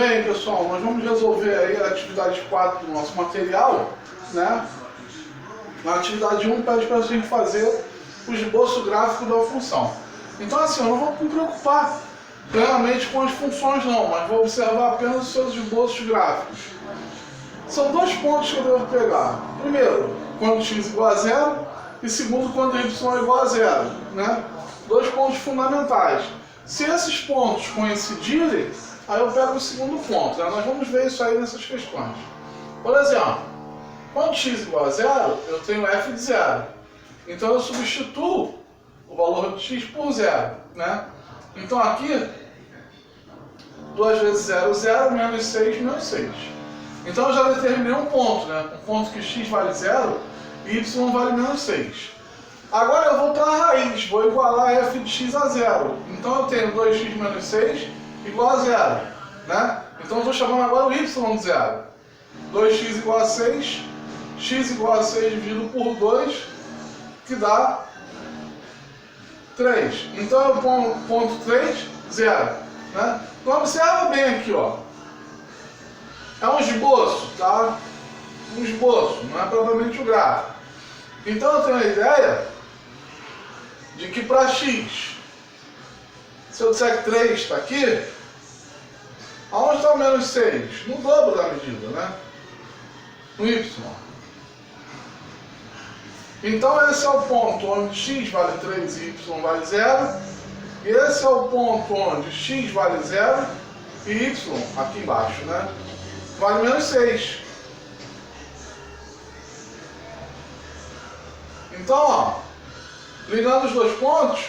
Bem, pessoal, nós vamos resolver aí a atividade 4 do nosso material, né? Na atividade 1 pede para a gente fazer o esboço gráfico da função. Então assim, eu não vou me preocupar plenamente com as funções não, mas vou observar apenas os seus esboços gráficos. São dois pontos que eu devo pegar. Primeiro, quando x igual a 0, e segundo, quando y é igual a 0, né? Dois pontos fundamentais. Se esses pontos coincidirem, aí eu pego o segundo ponto, né? Nós vamos ver isso aí nessas questões. Por exemplo, quando x igual a 0, eu tenho f de 0. Então eu substituo o valor de x por 0, né? Então aqui, 2 vezes 0, 0, menos 6, menos 6. Então eu já determinei um ponto, né? Um ponto que x vale 0 e y vale menos 6. Agora eu vou para a raiz, vou igualar f de x a 0. Então eu tenho 2x menos 6 igual a 0, né? Então eu estou chamando agora o y de 0. 2x igual a 6, x igual a 6 dividido por 2, que dá 3. Então eu ponto 3, 0. Né? Então observa bem aqui, ó. É um esboço, tá? Um esboço, não é propriamente o gráfico. Então eu tenho a ideia de que para x, se eu disser que 3 está aqui, aonde está o menos 6? No dobro da medida, né? No y. Então esse é o ponto onde x vale 3 e y vale 0. E esse é o ponto onde x vale 0 e y, aqui embaixo, né? Vale menos 6. Então, ó, ligando os dois pontos,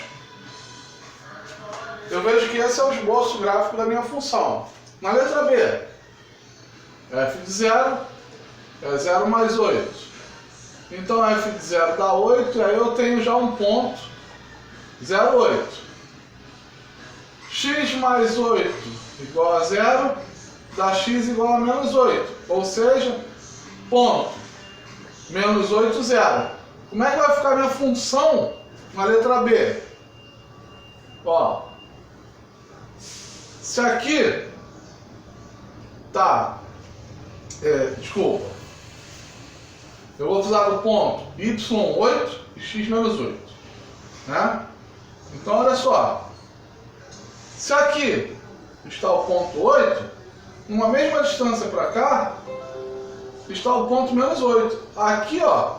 eu vejo que esse é o esboço gráfico da minha função. Na letra B, f de 0 é 0 mais 8. Então f de 0 dá 8, e aí eu tenho já um ponto, 0,8. X mais 8 igual a 0, dá x igual a menos 8. Ou seja, ponto, menos 8, 0. Como é que vai ficar a minha função na letra B? Ó, se aqui tá, desculpa, eu vou usar o ponto y8 e x menos 8, né? Então olha só, se aqui está o ponto 8, numa mesma distância para cá está o ponto menos 8. Aqui, ó,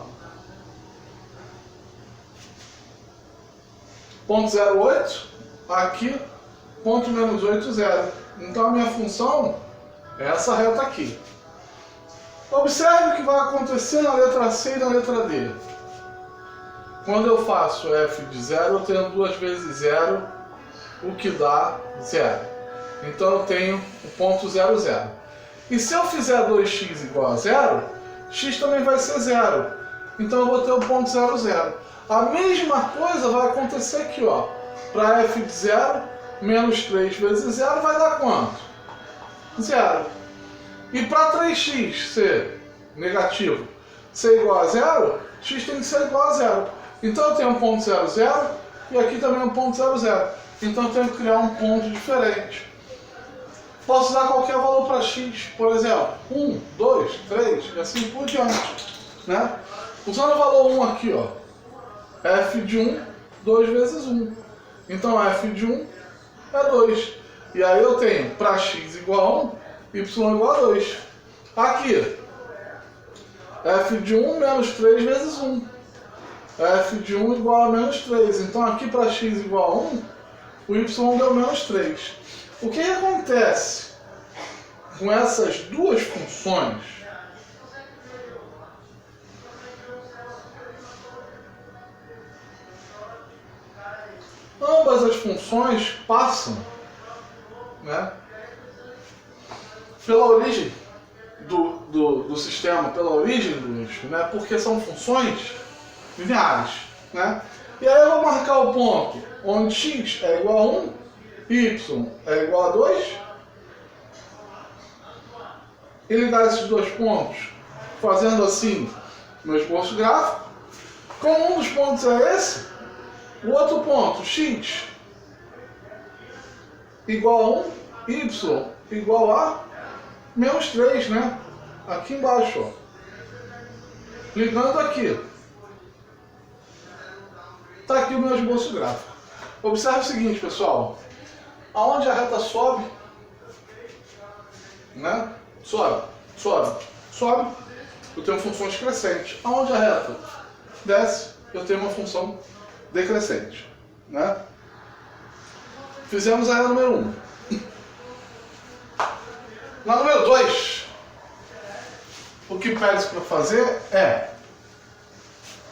ponto 0,8, aqui, ponto menos 8, 0. Então a minha função é essa reta aqui. Observe o que vai acontecer na letra C e na letra D. Quando eu faço f de 0, eu tenho 2 vezes 0, o que dá 0. Então eu tenho o ponto 0, 0. E se eu fizer 2x igual a 0, x também vai ser 0. Então eu vou ter o ponto 0, 0. A mesma coisa vai acontecer aqui, ó. Para f de 0, menos 3 vezes 0 vai dar quanto? 0. E para 3x ser negativo, ser igual a 0, x tem que ser igual a 0. Então eu tenho um ponto 0, 0 e aqui também um ponto 0, 0. Então eu tenho que criar um ponto diferente. Posso dar qualquer valor para x, por exemplo, 1, 2, 3 e assim por diante, né? Usando o valor 1 aqui, ó, f de 1, 2 vezes 1. Então f de 1 é 2. E aí eu tenho para x igual a 1, y igual a 2. Aqui, f de 1 menos 3 vezes 1. F de 1 igual a menos 3. Então aqui para x igual a 1, o y deu menos 3. O que acontece com essas duas funções? Ambas as funções passam, né, pela origem do sistema, pela origem do eixo, né, porque são funções lineares, né? E aí eu vou marcar o ponto onde x é igual a 1, y é igual a 2, e ligar esses dois pontos, fazendo assim meu esboço gráfico. Como um dos pontos é esse, o outro ponto, x igual a 1, y igual a menos 3, né? Aqui embaixo, ó. Ligando aqui. Está aqui o meu esboço gráfico. Observe o seguinte, pessoal. Aonde a reta sobe, né? Sobe, eu tenho funções crescentes. Aonde a reta desce, eu tenho uma função decrescente, né? Fizemos a reta número 1. Na número 2, o que pede para fazer é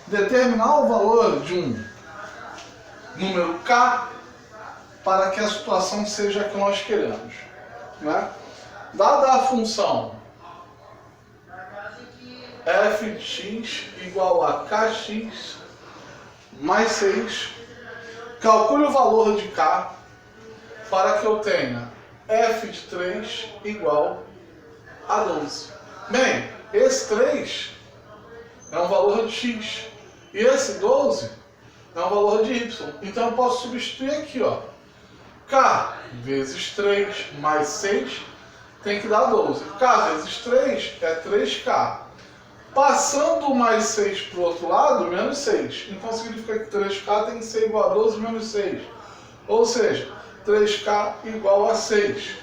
determinar o valor de um número k para que a situação seja a que nós queremos, né? Dada a função f de x igual a kx mais 6, calcule o valor de k para que eu tenha f de 3 igual a 12. Bem, esse 3 é um valor de x e esse 12 é um valor de y. Então eu posso substituir aqui, ó. K vezes 3 mais 6 tem que dar 12. K vezes 3 é 3K. Passando o mais 6 para o outro lado, menos 6. Então significa que 3K tem que ser igual a 12 menos 6. Ou seja, 3K igual a 6.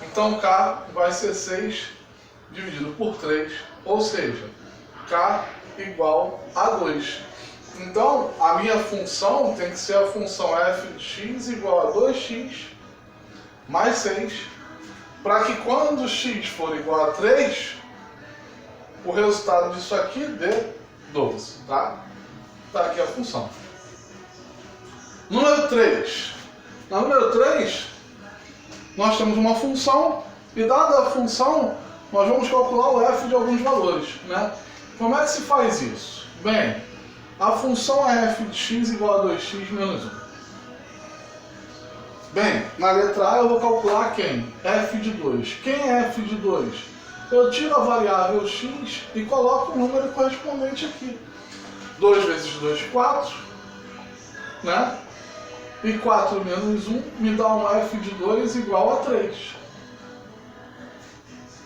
Então K vai ser 6 dividido por 3. Ou seja, K igual a 2. Então, a minha função tem que ser a função f de x igual a 2x mais 6, para que quando x for igual a 3, o resultado disso aqui dê 12, tá? Tá aqui a função. Número 3. Na número 3, nós temos uma função, e dada a função, nós vamos calcular o f de alguns valores, né? Como é que se faz isso? Bem, a função é f de x igual a 2x menos 1. Bem, na letra A eu vou calcular quem? F de 2. Quem é f de 2? Eu tiro a variável x e coloco o número correspondente aqui. 2 vezes 2, 4. Né? E 4 menos 1 me dá um f de 2 igual a 3.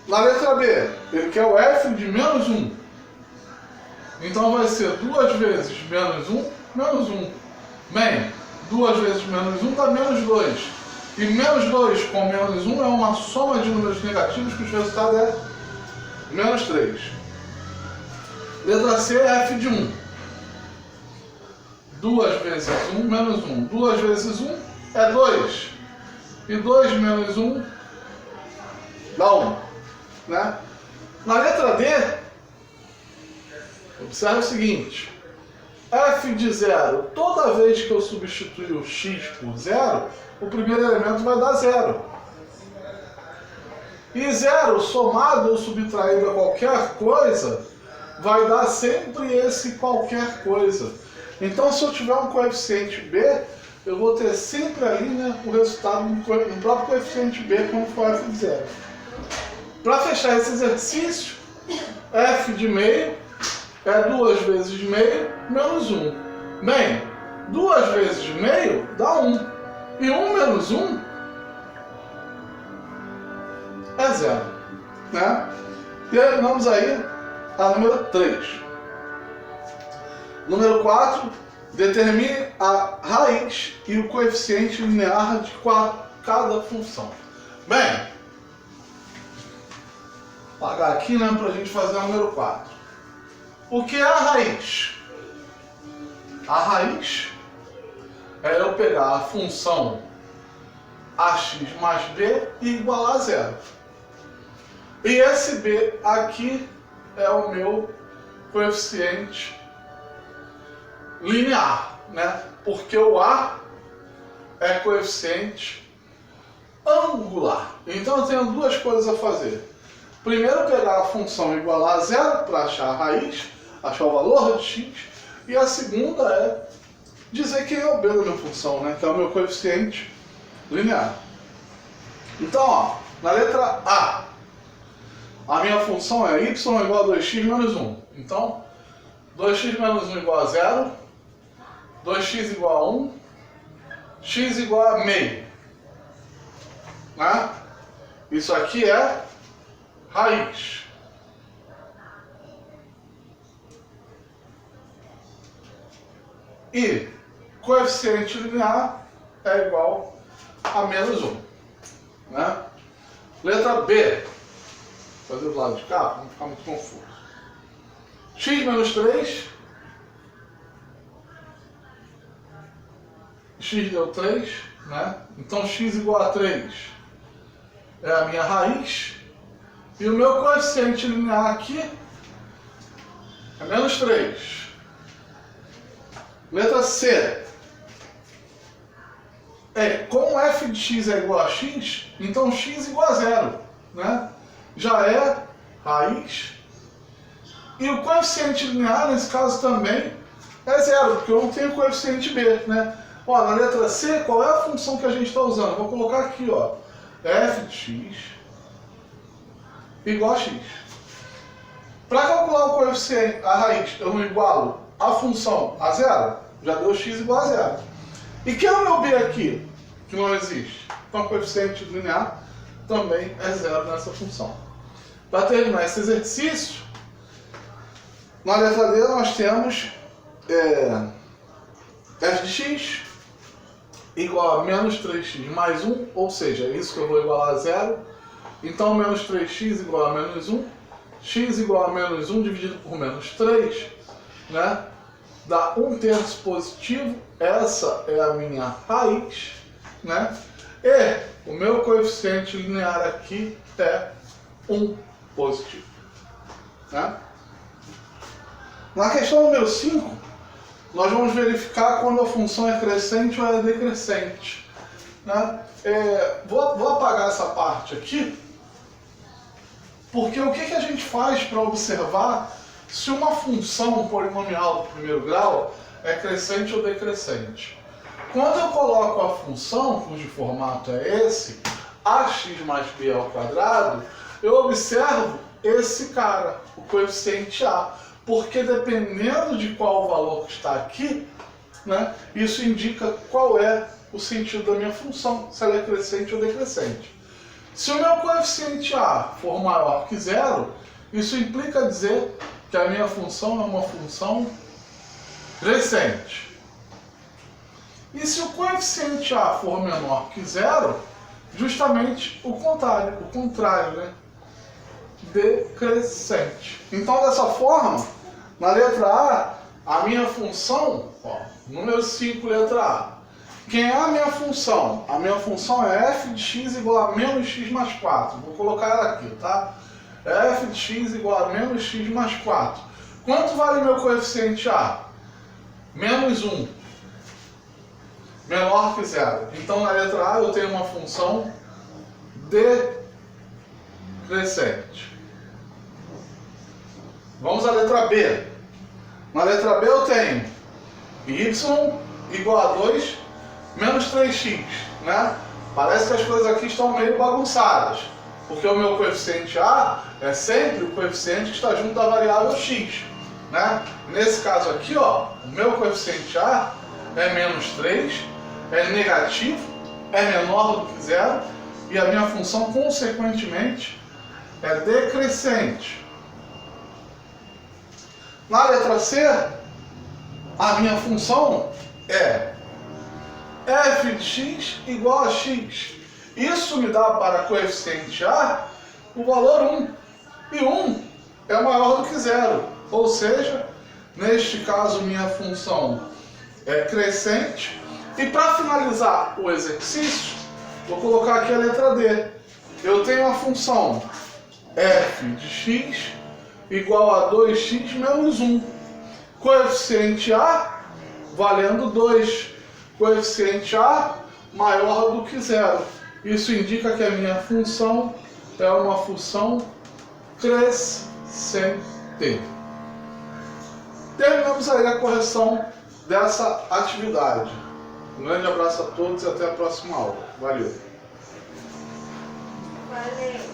Na letra B, ele quer o f de menos 1. Então vai ser 2 vezes menos 1, menos 1. Bem, 2 vezes menos 1 dá menos 2. E menos 2 com menos 1 é uma soma de números negativos, que o resultado é menos 3. Letra C é f de 1. 2 vezes 1 menos 1. 2 vezes 1 é 2. E 2 menos 1 dá 1. Né? Na letra D, observe o seguinte, f de 0, toda vez que eu substituir o x por 0, o primeiro elemento vai dar 0. E 0 somado ou subtraído a qualquer coisa, vai dar sempre esse qualquer coisa. Então se eu tiver um coeficiente b, eu vou ter sempre ali, né, o resultado no próprio coeficiente b quando for f de 0. Para fechar esse exercício, f de meio é 2 vezes meio menos 1. Bem, 2 vezes meio dá 1. E 1 menos 1 é 0. Né? Terminamos aí a número 3. Número 4, determine a raiz e o coeficiente linear de cada função. Bem, vou apagar aqui, né, para a gente fazer o número 4. O que é a raiz? A raiz é eu pegar a função ax mais b e igualar a 0. E esse b aqui é o meu coeficiente linear, né? Porque o a é coeficiente angular. Então eu tenho duas coisas a fazer. Primeiro, pegar a função igualar a 0 para achar a raiz, achar o valor de x. E a segunda é dizer quem é o b da minha função, né? Que é o meu coeficiente linear. Então, ó, na letra A minha função é y igual a 2x menos 1. Então, 2x menos 1 igual a 0, 2x igual a 1, x igual a meio. né? Isso aqui é raiz. E coeficiente linear é igual a menos 1. Né? Letra B. Vou fazer do lado de cá para não ficar muito confuso. X menos 3. X deu 3. Né? Então x igual a 3 é a minha raiz. E o meu coeficiente linear aqui é menos 3. Letra C. Como f de x é igual a x, então x igual a 0. Né? Já é raiz. E o coeficiente linear, nesse caso também, é 0, porque eu não tenho coeficiente b. Né? Ó, na letra C, qual é a função que a gente está usando? Eu vou colocar aqui, ó, f de x igual a x. Para calcular o coeficiente, a raiz, eu não igualo a função a 0? Já deu x igual a 0. E que é o meu b aqui? Que não existe. Então, o coeficiente linear também é 0 nessa função. Para terminar esse exercício, na letra D nós temos f de x igual a menos 3x mais 1, ou seja, é isso que eu vou igualar a 0. Então, menos 3x igual a menos 1. X igual a menos 1 dividido por menos 3, né? Dá 1/3 positivo. Essa é a minha raiz, né? E o meu coeficiente linear aqui é 1 positivo. Né? Na questão número 5, nós vamos verificar quando a função é crescente ou é decrescente. Né? Vou apagar essa parte aqui, porque o que a gente faz para observar se uma função polinomial do primeiro grau é crescente ou decrescente? Quando eu coloco a função, cujo formato é esse, ax mais b ao quadrado, eu observo esse cara, o coeficiente a, porque dependendo de qual valor que está aqui, né, isso indica qual é o sentido da minha função, se ela é crescente ou decrescente. Se o meu coeficiente a for maior que 0, isso implica dizer que a minha função é uma função crescente. E se o coeficiente a for menor que 0, justamente o contrário, né? Decrescente. Então, dessa forma, na letra A, a minha função, ó, número 5, letra A. Quem é a minha função? A minha função é f de x igual a menos x mais 4. Vou colocar ela aqui, tá? F de x igual a menos x mais 4. Quanto vale meu coeficiente A? Menos 1. Menor que 0. Então, na letra A, eu tenho uma função decrescente. Vamos à letra B. Na letra B, eu tenho y igual a 2 menos 3x. Né? Parece que as coisas aqui estão meio bagunçadas, porque o meu coeficiente A é sempre o coeficiente que está junto da variável x. Né? Nesse caso aqui, ó, o meu coeficiente A é menos 3, é negativo, é menor do que 0, e a minha função, consequentemente, é decrescente. Na letra C, a minha função é f de x igual a x. Isso me dá para coeficiente A o valor 1. E 1 é maior do que 0. Ou seja, neste caso, minha função é crescente. E para finalizar o exercício, vou colocar aqui a letra D. Eu tenho a função f de x igual a 2x menos 1. Coeficiente A valendo 2. Coeficiente A maior do que 0. Isso indica que a minha função é uma função crescente. Terminamos aí a correção dessa atividade. Um grande abraço a todos e até a próxima aula. Valeu! Valeu!